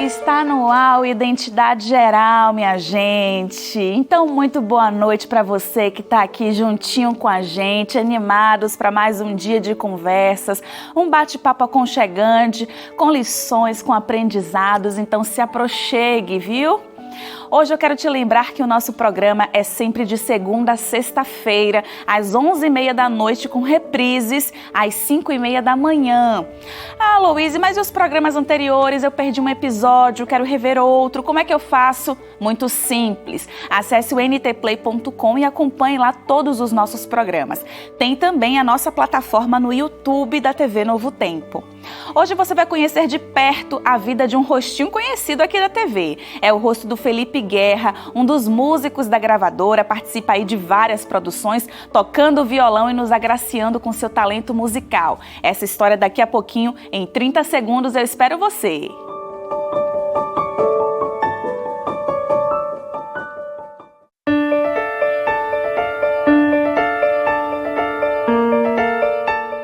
Está no ar o Identidade Geral, minha gente. Então, muito boa noite para você que está aqui juntinho com a gente, animados para mais um dia de conversas, um bate-papo aconchegante, com lições, com aprendizados. Então, se aproxime, viu? Hoje eu quero te lembrar que o nosso programa é sempre de segunda a sexta-feira, às 11h30 da noite, com reprises às 5h30 da manhã. Ah, Louise, mas e os programas anteriores? Eu perdi um episódio, quero rever outro. Como é que eu faço? Muito simples. Acesse o ntplay.com e acompanhe lá todos os nossos programas. Tem também a nossa plataforma no YouTube da TV Novo Tempo. Hoje você vai conhecer de perto a vida de um rostinho conhecido aqui da TV. É o rosto do Felipe Guerra, um dos músicos da gravadora, participa aí de várias produções, tocando violão e nos agraciando com seu talento musical. Essa história daqui a pouquinho, em 30 segundos, eu espero você.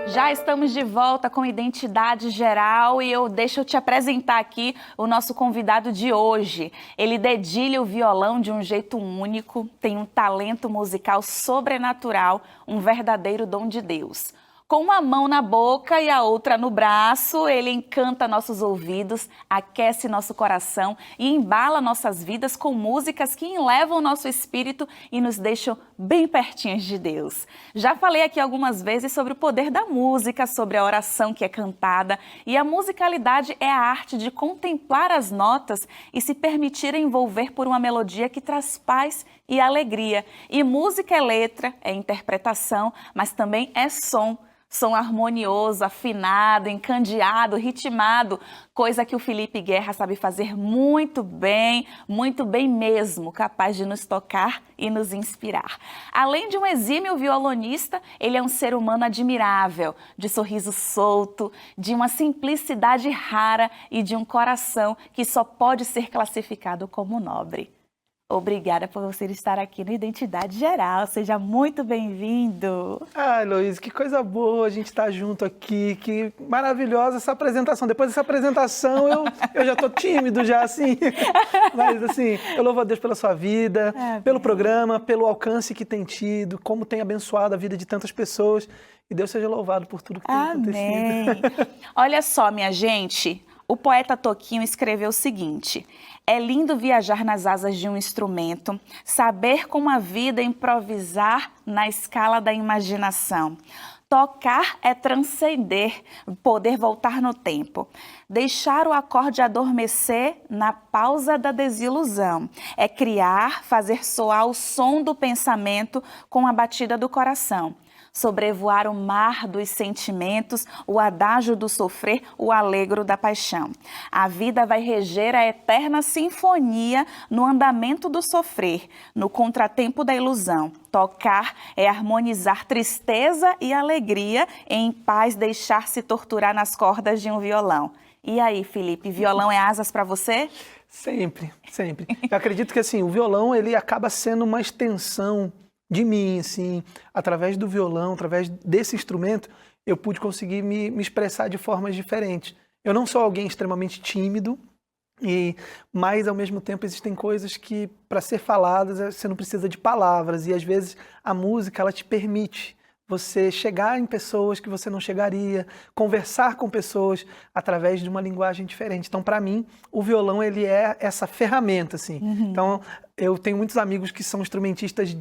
Já estamos de volta com Identidade Geral e deixa eu te apresentar aqui o nosso convidado de hoje. Ele dedilha o violão de um jeito único, tem um talento musical sobrenatural, um verdadeiro dom de Deus. Com uma mão na boca e a outra no braço, ele encanta nossos ouvidos, aquece nosso coração e embala nossas vidas com músicas que elevam nosso espírito e nos deixam bem pertinhos de Deus. Já falei aqui algumas vezes sobre o poder da música, sobre a oração que é cantada, e a musicalidade é a arte de contemplar as notas e se permitir envolver por uma melodia que traz paz e alegria. E música é letra, é interpretação, mas também é som. Som harmonioso, afinado, encandeado, ritmado, coisa que o Felipe Guerra sabe fazer muito bem mesmo, capaz de nos tocar e nos inspirar. Além de um exímio violonista, ele é um ser humano admirável, de sorriso solto, de uma simplicidade rara e de um coração que só pode ser classificado como nobre. Obrigada por você estar aqui no Identidade Geral. Seja muito bem-vindo. Ai, Luiz, que coisa boa a gente estar junto aqui. Que maravilhosa essa apresentação. Depois dessa apresentação, eu já estou tímido já, assim. Mas, assim, eu louvo a Deus pela sua vida, pelo programa, pelo alcance que tem tido, como tem abençoado a vida de tantas pessoas. E Deus seja louvado por tudo que tem acontecido. Olha só, minha gente, o poeta Toquinho escreveu o seguinte: é lindo viajar nas asas de um instrumento, saber com a vida improvisar na escala da imaginação. Tocar é transcender, poder voltar no tempo. Deixar o acorde adormecer na pausa da desilusão. É criar, fazer soar o som do pensamento com a batida do coração. Sobrevoar o mar dos sentimentos, o adágio do sofrer, o alegro da paixão. A vida vai reger a eterna sinfonia no andamento do sofrer, no contratempo da ilusão. Tocar é harmonizar tristeza e alegria, em paz deixar-se torturar nas cordas de um violão. E aí, Felipe, violão é asas para você? Sempre, sempre. Eu acredito que assim, o violão ele acaba sendo uma extensão de mim, assim, através do violão, através desse instrumento, eu pude conseguir me expressar de formas diferentes. Eu não sou alguém extremamente tímido, mas ao mesmo tempo existem coisas que, para ser faladas, você não precisa de palavras, e às vezes a música, ela te permite você chegar em pessoas que você não chegaria, conversar com pessoas através de uma linguagem diferente. Então, para mim, o violão ele é essa ferramenta, assim. Então, eu tenho muitos amigos que são instrumentistas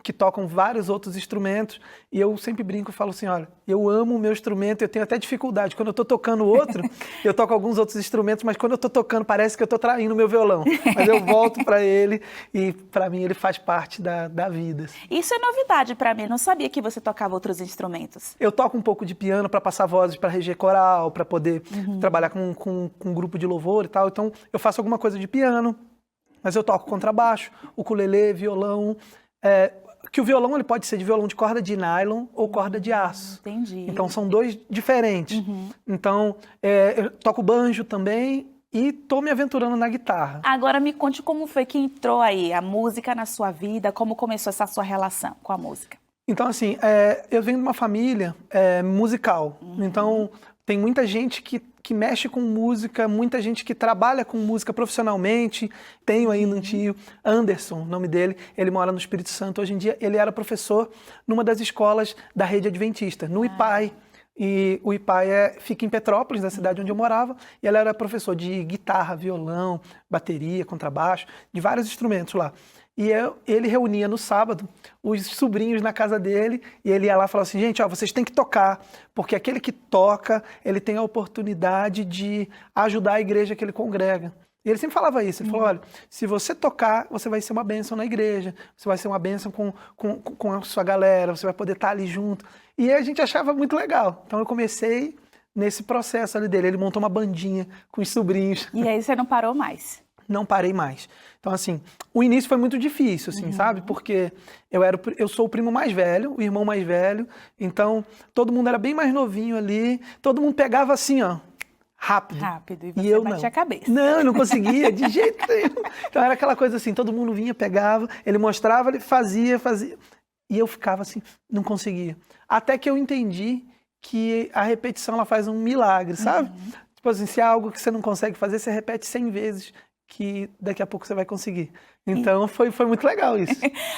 que tocam vários outros instrumentos, e eu sempre brinco e falo assim, olha, eu amo o meu instrumento, eu tenho até dificuldade. Quando eu estou tocando outro, eu toco alguns outros instrumentos, mas quando eu estou tocando, parece que eu estou traindo o meu violão. Mas eu volto para ele, e para mim ele faz parte da vida. Isso é novidade para mim, eu não sabia que você tocava outros instrumentos. Eu toco um pouco de piano para passar vozes, para reger coral, para poder trabalhar com um grupo de louvor e tal. Então, eu faço alguma coisa de piano, mas eu toco contrabaixo, ukulele, violão. Que o violão ele pode ser de violão de corda de nylon ou corda de aço. Entendi. Então, são dois diferentes. Então, eu toco banjo também e estou me aventurando na guitarra. Agora me conte como foi que entrou aí a música na sua vida, como começou essa sua relação com a música. Então, assim, eu venho de uma família musical. Então, tem muita gente que mexe com música, muita gente que trabalha com música profissionalmente. Tenho ainda um tio, Anderson, o nome dele, ele mora no Espírito Santo. Hoje em dia, ele era professor numa das escolas da rede adventista, no IPAI. E o IPAI fica em Petrópolis, na cidade onde eu morava, e ele era professor de guitarra, violão, bateria, contrabaixo, de vários instrumentos lá. E ele reunia no sábado os sobrinhos na casa dele, e ele ia lá e falava assim, gente, ó, vocês têm que tocar, porque aquele que toca, ele tem a oportunidade de ajudar a igreja que ele congrega. E ele sempre falava isso, ele falou, olha, se você tocar, você vai ser uma bênção na igreja, você vai ser uma bênção com a sua galera, você vai poder estar ali junto. E a gente achava muito legal. Então eu comecei nesse processo ali dele, ele montou uma bandinha com os sobrinhos. E aí você não parou mais? Não parei mais. Então, assim, o início foi muito difícil, assim, sabe? Porque eu sou o primo mais velho, o irmão mais velho, então todo mundo era bem mais novinho ali, todo mundo pegava assim, ó, rápido. Rápido, e você eu batia não. a cabeça. Não, eu não conseguia, de jeito nenhum. Então era aquela coisa assim, todo mundo vinha, pegava, ele mostrava, ele fazia. E eu ficava assim, não conseguia. Até que eu entendi que a repetição, ela faz um milagre, sabe? Tipo assim, se é algo que você não consegue fazer, você repete 100 vezes, que daqui a pouco você vai conseguir. Então foi muito legal isso.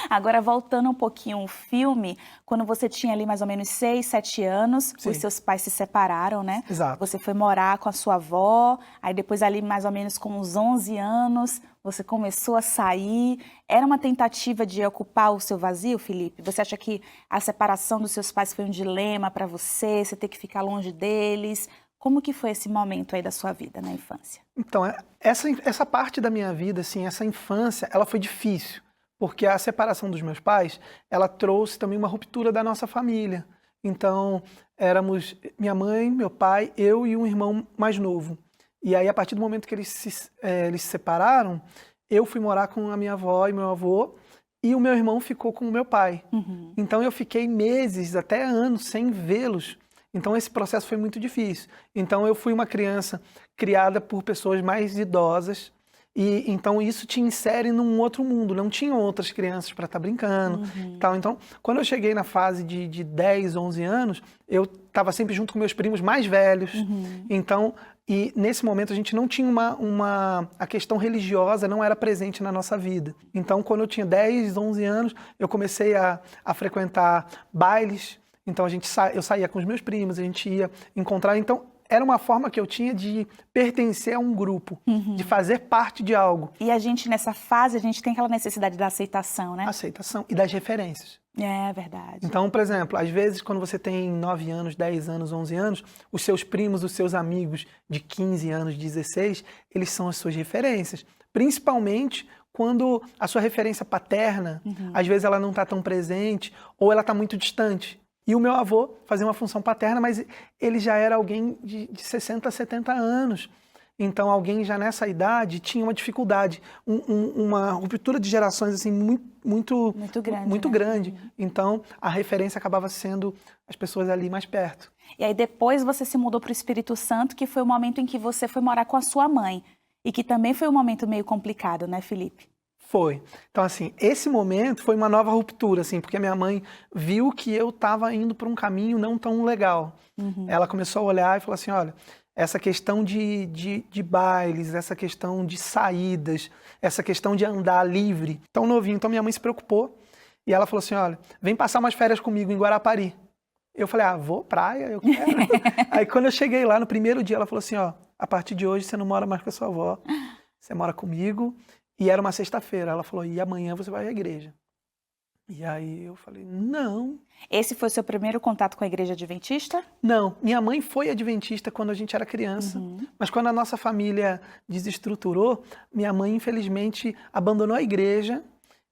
Agora, voltando um pouquinho ao filme, quando você tinha ali mais ou menos 6, 7 anos, Sim. os seus pais se separaram, né? Exato. Você foi morar com a sua avó, aí depois ali mais ou menos com uns 11 anos, você começou a sair. Era uma tentativa de ocupar o seu vazio, Felipe? Você acha que a separação dos seus pais foi um dilema para você ter que ficar longe deles? Como que foi esse momento aí da sua vida na infância? Então, essa parte da minha vida, assim, essa infância, ela foi difícil, porque a separação dos meus pais, ela trouxe também uma ruptura da nossa família. Então, éramos minha mãe, meu pai, eu e um irmão mais novo. E aí, a partir do momento que eles se separaram, eu fui morar com a minha avó e meu avô, e o meu irmão ficou com o meu pai. Então, eu fiquei meses, até anos, sem vê-los. Então, esse processo foi muito difícil. Então, eu fui uma criança criada por pessoas mais idosas, e então isso te insere num outro mundo, não tinham outras crianças para estar brincando. Tal. Então, quando eu cheguei na fase de 10, 11 anos, eu estava sempre junto com meus primos mais velhos. Então, e nesse momento a gente não tinha a questão religiosa não era presente na nossa vida. Então, quando eu tinha 10, 11 anos, eu comecei a frequentar bailes. Então eu saía com os meus primos, a gente ia encontrar. Então era uma forma que eu tinha de pertencer a um grupo, de fazer parte de algo. E a gente nessa fase, a gente tem aquela necessidade da aceitação, né? Aceitação e das referências. É verdade. Então, por exemplo, às vezes quando você tem 9 anos, 10 anos, 11 anos, os seus primos, os seus amigos de 15 anos, 16, eles são as suas referências. Principalmente quando a sua referência paterna, às vezes ela não está tão presente ou ela está muito distante. E o meu avô fazia uma função paterna, mas ele já era alguém de 60, 70 anos. Então, alguém já nessa idade tinha uma dificuldade, uma ruptura de gerações assim, muito grande. Muito né? grande. Então, a referência acabava sendo as pessoas ali mais perto. E aí depois você se mudou para o Espírito Santo, que foi o momento em que você foi morar com a sua mãe. E que também foi um momento meio complicado, né, Felipe? Foi. Então, assim, esse momento foi uma nova ruptura, assim, porque a minha mãe viu que eu estava indo por um caminho não tão legal. Ela começou a olhar e falou assim, olha, essa questão de bailes, essa questão de saídas, essa questão de andar livre, tão novinho. Então, minha mãe se preocupou e ela falou assim, olha, vem passar umas férias comigo em Guarapari. Eu falei, vou, praia, eu quero. Aí, quando eu cheguei lá, no primeiro dia, ela falou assim, ó, a partir de hoje você não mora mais com a sua avó, você mora comigo. E era uma sexta-feira. Ela falou, e amanhã você vai à igreja. E aí eu falei, não. Esse foi o seu primeiro contato com a igreja adventista? Não, minha mãe foi adventista quando a gente era criança. Mas quando a nossa família desestruturou, minha mãe, infelizmente, abandonou a igreja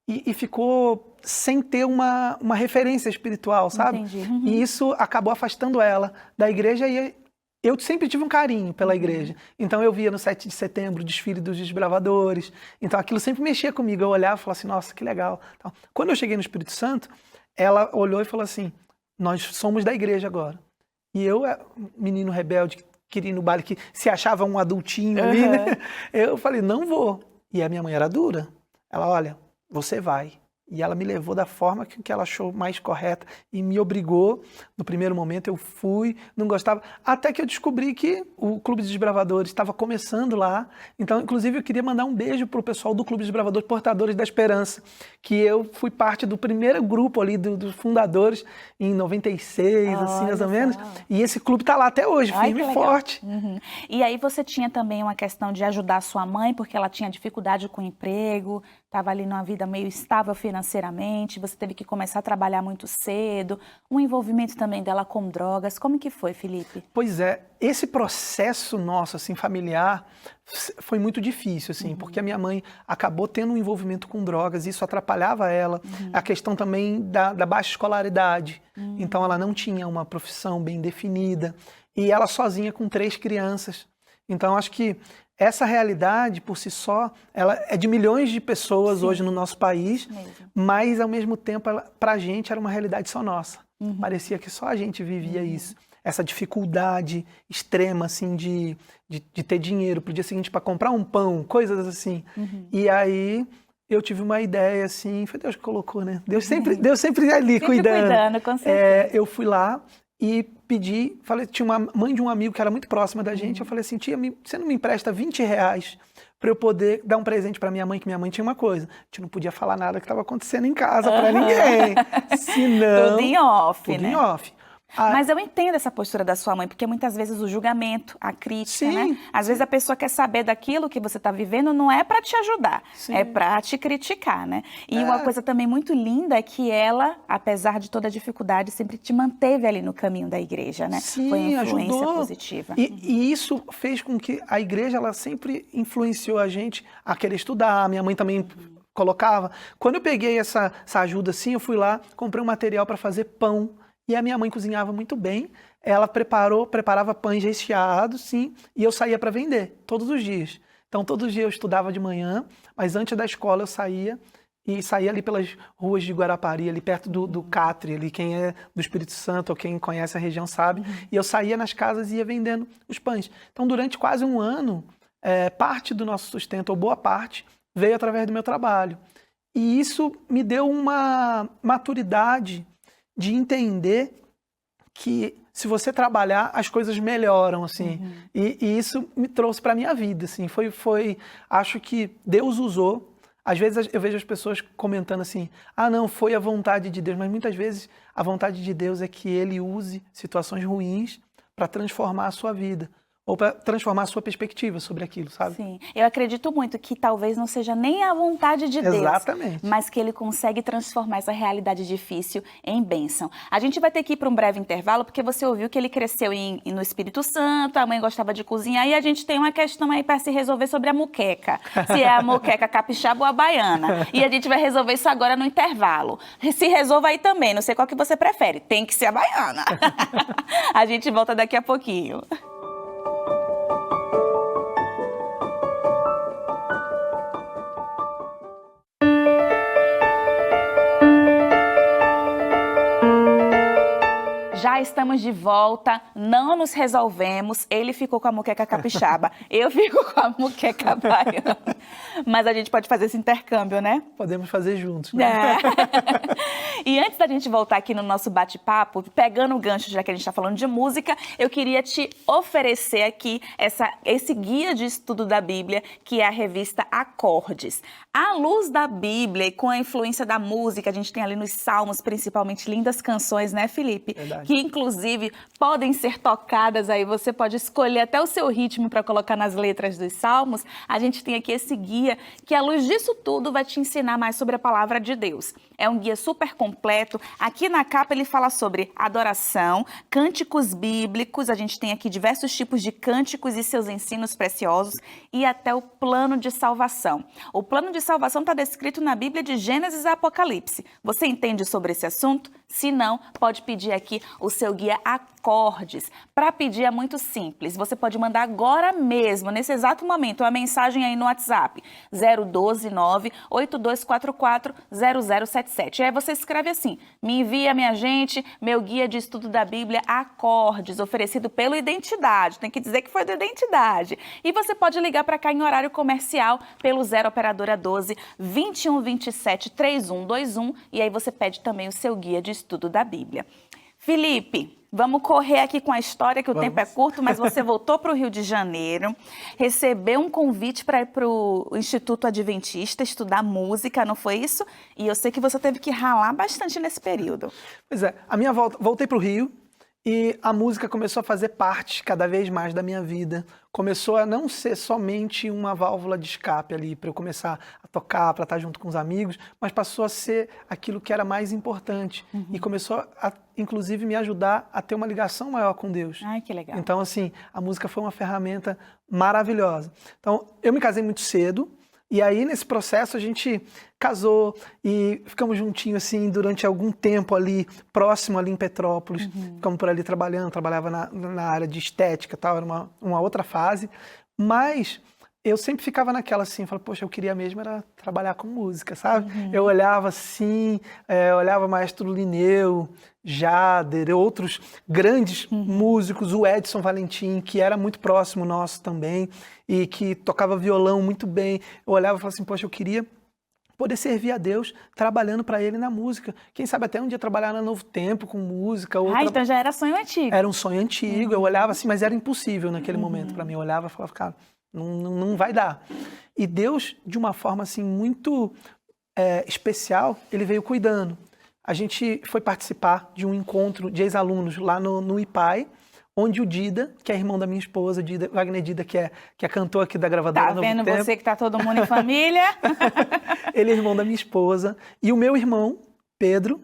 e ficou sem ter uma referência espiritual, sabe? Entendi. E isso acabou afastando ela da igreja e eu sempre tive um carinho pela igreja. Então eu via no 7 de setembro o desfile dos desbravadores. Então aquilo sempre mexia comigo. Eu olhava e falava assim, nossa, que legal. Quando eu cheguei no Espírito Santo, ela olhou e falou assim, nós somos da igreja agora. E eu, menino rebelde, que queria ir no baile, que se achava um adultinho ali, né? Eu falei, não vou. E a minha mãe era dura. Ela, olha, você vai. E ela me levou da forma que ela achou mais correta e me obrigou. No primeiro momento eu fui, não gostava, até que eu descobri que o Clube dos Desbravadores estava começando lá. Então, inclusive, eu queria mandar um beijo para o pessoal do Clube dos Desbravadores Portadores da Esperança, que eu fui parte do primeiro grupo ali dos fundadores em 96, assim, mais ou menos. E esse clube está lá até hoje, firme e forte. Uhum. E aí você tinha também uma questão de ajudar sua mãe, porque ela tinha dificuldade com o emprego, estava ali numa vida meio estável financeiramente, você teve que começar a trabalhar muito cedo, um envolvimento também dela com drogas. Como que foi, Felipe? Pois é, esse processo nosso, assim, familiar, foi muito difícil, assim, porque a minha mãe acabou tendo um envolvimento com drogas, isso atrapalhava ela, a questão também da baixa escolaridade, então ela não tinha uma profissão bem definida, e ela sozinha com 3 crianças. Então, acho que essa realidade, por si só, ela é de milhões de pessoas hoje no nosso país, mas, ao mesmo tempo, para a gente era uma realidade só nossa. Parecia que só a gente vivia isso. Essa dificuldade extrema, assim, de ter dinheiro pro dia seguinte para comprar um pão, coisas assim. E aí eu tive uma ideia, assim, foi Deus que colocou, né? Deus sempre ali Sempre cuidando. Com certeza. Eu fui lá e pedi, falei, tinha uma mãe de um amigo que era muito próxima da gente, eu falei assim, tia, você não me empresta R$20 para eu poder dar um presente para minha mãe, que minha mãe tinha uma coisa, a gente não podia falar nada que estava acontecendo em casa para ninguém, senão... Tudo em off, tudo né? em off. Mas eu entendo essa postura da sua mãe, porque muitas vezes o julgamento, a crítica, né? Às vezes a pessoa quer saber daquilo que você está vivendo, não é para te ajudar, é para te criticar, né? E uma coisa também muito linda é que ela, apesar de toda a dificuldade, sempre te manteve ali no caminho da igreja, né? Sim, foi uma influência ajudou. positiva. E isso fez com que a igreja, ela sempre influenciou a gente a querer estudar, minha mãe também colocava. Quando eu peguei essa ajuda assim, eu fui lá, comprei um material para fazer pão. E a minha mãe cozinhava muito bem, ela preparava pães recheados, sim, e eu saía para vender, todos os dias. Então, todos os dias eu estudava de manhã, mas antes da escola eu saía ali pelas ruas de Guarapari, ali perto do Catre, ali quem é do Espírito Santo ou quem conhece a região sabe, e eu saía nas casas e ia vendendo os pães. Então, durante quase um ano, parte do nosso sustento, ou boa parte, veio através do meu trabalho. E isso me deu uma maturidade de entender que se você trabalhar, as coisas melhoram, assim. E isso me trouxe para a minha vida, assim. Acho que Deus usou. Às vezes eu vejo as pessoas comentando assim, não, foi a vontade de Deus. Mas muitas vezes a vontade de Deus é que Ele use situações ruins para transformar a sua vida. Ou para transformar a sua perspectiva sobre aquilo, sabe? Sim, eu acredito muito que talvez não seja nem a vontade de Deus, mas que Ele consegue transformar essa realidade difícil em bênção. A gente vai ter que ir para um breve intervalo, porque você ouviu que ele cresceu no Espírito Santo, a mãe gostava de cozinhar, e a gente tem uma questão aí para se resolver sobre a moqueca, se é a moqueca capixaba ou a baiana. E a gente vai resolver isso agora no intervalo. Se resolva aí também, não sei qual que você prefere, tem que ser a baiana. A gente volta daqui a pouquinho. Já estamos de volta, não nos resolvemos, ele ficou com a moqueca capixaba, eu fico com a moqueca baiana, mas a gente pode fazer esse intercâmbio, né? Podemos fazer juntos, né? E antes da gente voltar aqui no nosso bate-papo, pegando o gancho, já que a gente está falando de música, eu queria te oferecer aqui esse guia de estudo da Bíblia, que é a revista Acordes. À luz da Bíblia e com a influência da música, a gente tem ali nos Salmos, principalmente, lindas canções, né, Felipe? Verdade. Que inclusive podem ser tocadas aí, você pode escolher até o seu ritmo para colocar nas letras dos Salmos. A gente tem aqui esse guia que, à luz disso tudo, vai te ensinar mais sobre a palavra de Deus. É um guia super completo. Aqui na capa ele fala sobre adoração, cânticos bíblicos, a gente tem aqui diversos tipos de cânticos e seus ensinos preciosos, e até o plano de salvação. O plano de salvação está descrito na Bíblia de Gênesis a Apocalipse. Você entende sobre esse assunto? Se não, pode pedir aqui o seu guia Acordes. acordes. Para pedir é muito simples. Você pode mandar agora mesmo, nesse exato momento, uma mensagem aí no WhatsApp 012 98244 0077. Aí você escreve assim: me envia, minha gente, meu guia de estudo da Bíblia Acordes, oferecido pelo Identidade. Tem que dizer que foi do Identidade. E você pode ligar para cá em horário comercial pelo 0 operadora 12 2127 3121 e aí você pede também o seu guia de estudo da Bíblia. Felipe, vamos correr aqui com a história, que o tempo é curto, mas você voltou para o Rio de Janeiro, recebeu um convite para ir para o Instituto Adventista estudar música, não foi isso? E eu sei que você teve que ralar bastante nesse período. Pois é, a minha volta, voltei para o Rio e a música começou a fazer parte cada vez mais da minha vida. Começou a não ser somente uma válvula de escape ali para eu começar a tocar, para estar junto com os amigos, mas passou a ser aquilo que era mais importante. E começou a, inclusive, me ajudar a ter uma ligação maior com Deus. Ai, que legal. Então, assim, a música foi uma ferramenta maravilhosa. Então, eu me casei muito cedo. E aí, nesse processo, a gente casou e ficamos juntinhos, assim, durante algum tempo ali, próximo ali em Petrópolis. Ficamos por ali trabalhando, trabalhava na área de estética e tal, era uma outra fase. Mas eu sempre ficava naquela, assim, falava, poxa, eu queria mesmo era trabalhar com música, sabe? Eu olhava assim, olhava Maestro Lineu, Jader, outros grandes músicos, o Edson Valentim, que era muito próximo nosso também, e que tocava violão muito bem. Eu olhava e falava assim, poxa, eu queria poder servir a Deus trabalhando para Ele na música. Quem sabe até um dia trabalhar na Novo Tempo com música. Então já era sonho antigo. Era um sonho antigo, eu olhava assim, mas era impossível naquele momento para mim. Eu olhava e falava, cara, não vai dar. E Deus, de uma forma assim muito especial, Ele veio cuidando. A gente foi participar de um encontro de ex-alunos lá no IPAI, onde o Dida, que é irmão da minha esposa, Wagner Dida, que é cantor aqui da gravadora Tá Novo vendo Tempo. você que tá todo mundo em família? Ele é irmão da minha esposa. E o meu irmão, Pedro,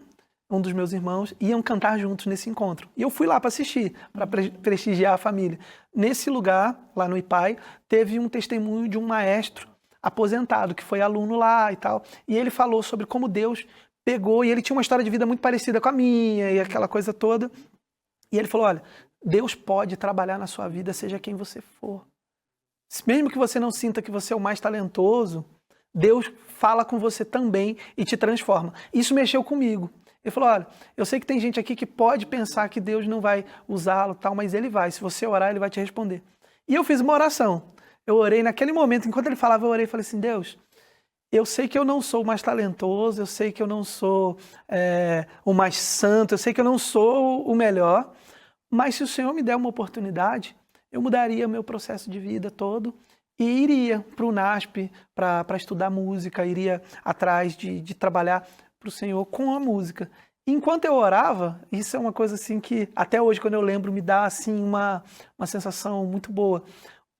um dos meus irmãos, iam cantar juntos nesse encontro. E eu fui lá para assistir, para prestigiar a família. Nesse lugar, lá no IPAI, teve um testemunho de um maestro aposentado, que foi aluno lá e tal. E ele falou sobre como Deus pegou, e ele tinha uma história de vida muito parecida com a minha, e aquela coisa toda. E ele falou, olha, Deus pode trabalhar na sua vida, seja quem você for. Mesmo que você não sinta que você é o mais talentoso, Deus fala com você também e te transforma. Isso mexeu comigo. Ele falou, olha, eu sei que tem gente aqui que pode pensar que Deus não vai usá-lo, tal, mas Ele vai. Se você orar, Ele vai te responder. E eu fiz uma oração. Eu orei naquele momento, enquanto ele falava, eu orei e falei assim, Deus, eu sei que eu não sou o mais talentoso, eu sei que eu não sou o mais santo, eu sei que eu não sou o melhor, mas se o Senhor me der uma oportunidade, eu mudaria meu processo de vida todo e iria para o NASP para estudar música, iria atrás de trabalhar para o Senhor com a música. Enquanto eu orava, isso é uma coisa assim que até hoje, quando eu lembro, me dá assim uma sensação muito boa.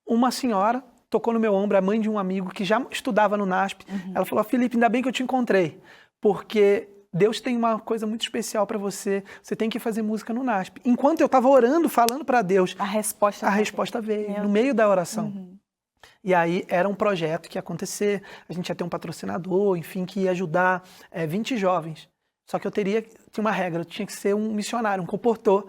Uma senhora tocou no meu ombro, a mãe de um amigo que já estudava no NASP. Ela falou, Felipe, ainda bem que eu te encontrei, porque Deus tem uma coisa muito especial para você, você tem que fazer música no NASP. Enquanto eu estava orando, falando para Deus, a resposta veio no meio da oração. E aí era um projeto que ia acontecer, a gente ia ter um patrocinador, enfim, que ia ajudar 20 jovens. Só que tinha uma regra, eu tinha que ser um missionário, um comportor,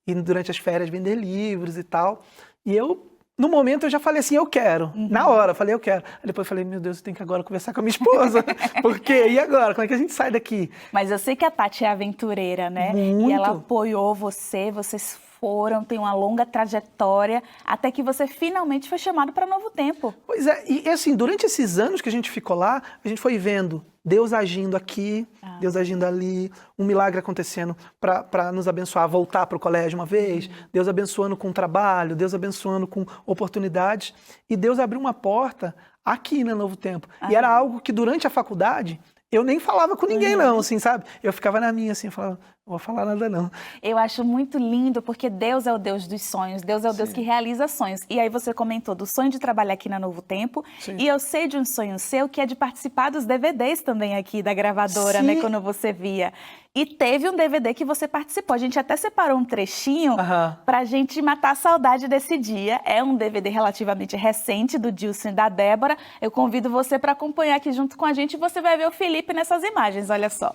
e durante as férias vender livros e tal. E eu, no momento, eu já falei assim, eu quero. Na hora, eu falei, eu quero. Aí depois eu falei, meu Deus, eu tenho que agora conversar com a minha esposa. Porque, e agora? Como é que a gente sai daqui? Mas eu sei que a Tati é aventureira, né? Muito. E ela apoiou você, vocês tem uma longa trajetória, até que você finalmente foi chamado para Novo Tempo. Pois é, e assim, durante esses anos que a gente ficou lá, a gente foi vendo Deus agindo aqui, Deus agindo ali, um milagre acontecendo para nos abençoar, voltar para o colégio uma vez, Deus abençoando com trabalho, Deus abençoando com oportunidades, e Deus abriu uma porta aqui na Novo Tempo. E era algo que durante a faculdade eu nem falava com ninguém não, assim, sabe? Eu ficava na minha, assim, falava, não vou falar nada não. Eu acho muito lindo, porque Deus é o Deus dos sonhos, Deus é o Deus que realiza sonhos. E aí você comentou do sonho de trabalhar aqui na Novo Tempo, e eu sei de um sonho seu que é de participar dos DVDs também aqui da gravadora, né, quando você via. E teve um DVD que você participou, a gente até separou um trechinho pra gente matar a saudade desse dia. É um DVD relativamente recente do Dilson e da Débora. Eu convido você para acompanhar aqui junto com a gente e você vai ver o Felipe nessas imagens, olha só.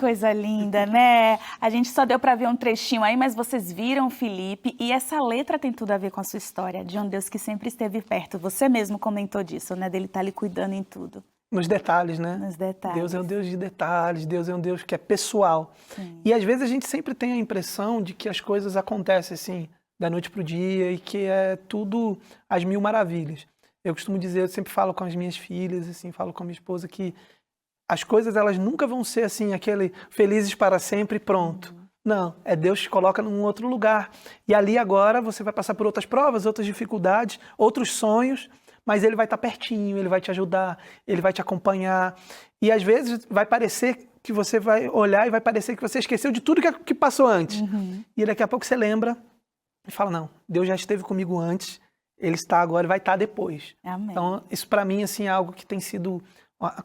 coisa linda, né? A gente só deu para ver um trechinho aí, mas vocês viram o Felipe e essa letra tem tudo a ver com a sua história, de um Deus que sempre esteve perto. Você mesmo comentou disso, né? Dele estar lhe cuidando em tudo. Nos detalhes, né? Nos detalhes. Deus é um Deus de detalhes, Deus é um Deus que é pessoal. Sim. E às vezes a gente sempre tem a impressão de que as coisas acontecem assim, da noite pro dia, e que é tudo às mil maravilhas. Eu costumo dizer, eu sempre falo com as minhas filhas, assim, falo com a minha esposa que as coisas elas nunca vão ser assim, aquele felizes para sempre e pronto. Não, é Deus que te coloca num outro lugar. E ali agora você vai passar por outras provas, outras dificuldades, outros sonhos, mas Ele vai estar pertinho, Ele vai te ajudar, Ele vai te acompanhar. E às vezes vai parecer que você vai olhar e vai parecer que você esqueceu de tudo que passou antes. E daqui a pouco você lembra e fala, não, Deus já esteve comigo antes, Ele está agora e vai estar depois. Amém. Então isso para mim assim, é algo que tem sido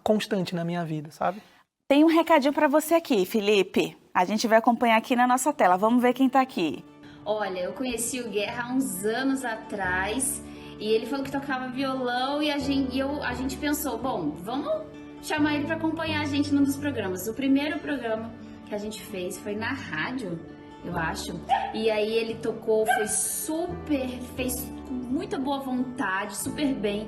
constante na minha vida, sabe? Tem um recadinho para você aqui, Felipe. A gente vai acompanhar aqui na nossa tela. Vamos ver quem tá aqui. Olha, eu conheci o Guerra há uns anos atrás e ele falou que tocava violão e a gente pensou, bom, vamos chamar ele para acompanhar a gente num dos programas. O primeiro programa que a gente fez foi na rádio, eu acho. E aí ele tocou, fez com muita boa vontade, super bem.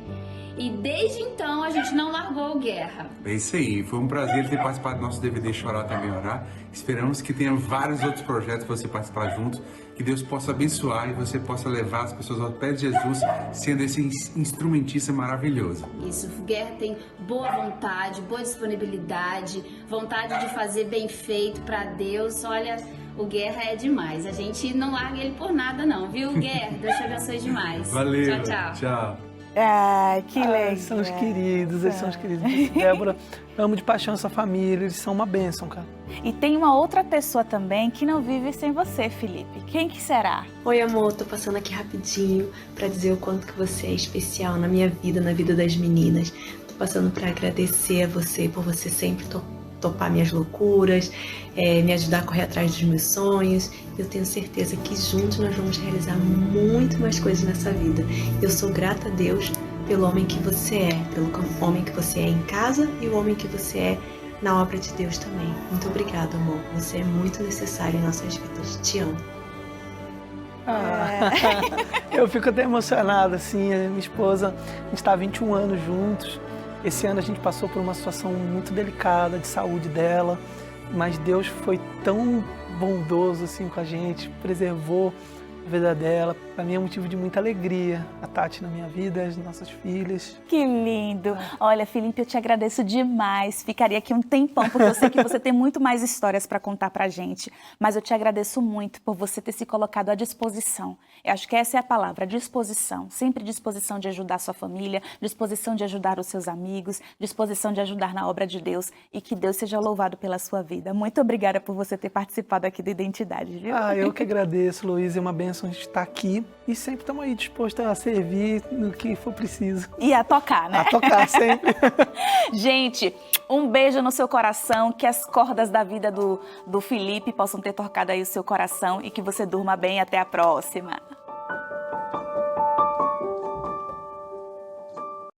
E desde então a gente não largou o Guerra. É isso aí, foi um prazer ter participado do nosso DVD Chorar Também Orar. Esperamos que tenha vários outros projetos para você participar junto, que Deus possa abençoar e você possa levar as pessoas ao pé de Jesus, sendo esse instrumentista maravilhoso. Isso, o Guerra tem boa vontade, boa disponibilidade, vontade de fazer bem feito para Deus. Olha, o Guerra é demais, a gente não larga ele por nada não, viu, Guerra? Deus te abençoe demais. Valeu, tchau. tchau. Ah, que legal. Eles são os queridos, eles são os queridos. Débora, amo de paixão essa família, eles são uma bênção, cara. E tem uma outra pessoa também que não vive sem você, Felipe. Quem que será? Oi, amor, tô passando aqui rapidinho pra dizer o quanto que você é especial na minha vida, na vida das meninas. Tô passando pra agradecer a você por você sempre topar minhas loucuras, me ajudar a correr atrás dos meus sonhos. Eu tenho certeza que juntos nós vamos realizar muito mais coisas nessa vida. Eu sou grata a Deus pelo homem que você é, pelo homem que você é em casa e o homem que você é na obra de Deus também. Muito obrigada, amor. Você é muito necessário em nossas vidas. Te amo. Eu fico até emocionado, assim, a minha esposa, a gente está há 21 anos juntos. Esse ano a gente passou por uma situação muito delicada de saúde dela, mas Deus foi tão bondoso assim com a gente, preservou a vida dela. Para mim é motivo de muita alegria a Tati na minha vida, as nossas filhas. Que lindo! Olha, Felipe, eu te agradeço demais. Ficaria aqui um tempão, porque eu sei que você tem muito mais histórias para contar pra gente. Mas eu te agradeço muito por você ter se colocado à disposição. Eu acho que essa é a palavra, disposição. Sempre disposição de ajudar a sua família, disposição de ajudar os seus amigos, disposição de ajudar na obra de Deus. E que Deus seja louvado pela sua vida. Muito obrigada por você ter participado aqui do Identidade, viu? Eu que agradeço, Luiz. É uma bênção a gente estar aqui. E sempre estamos aí dispostos a servir no que for preciso. E a tocar, né? A tocar sempre. Gente, um beijo no seu coração, que as cordas da vida do Felipe possam ter tocado aí o seu coração e que você durma bem. Até a próxima.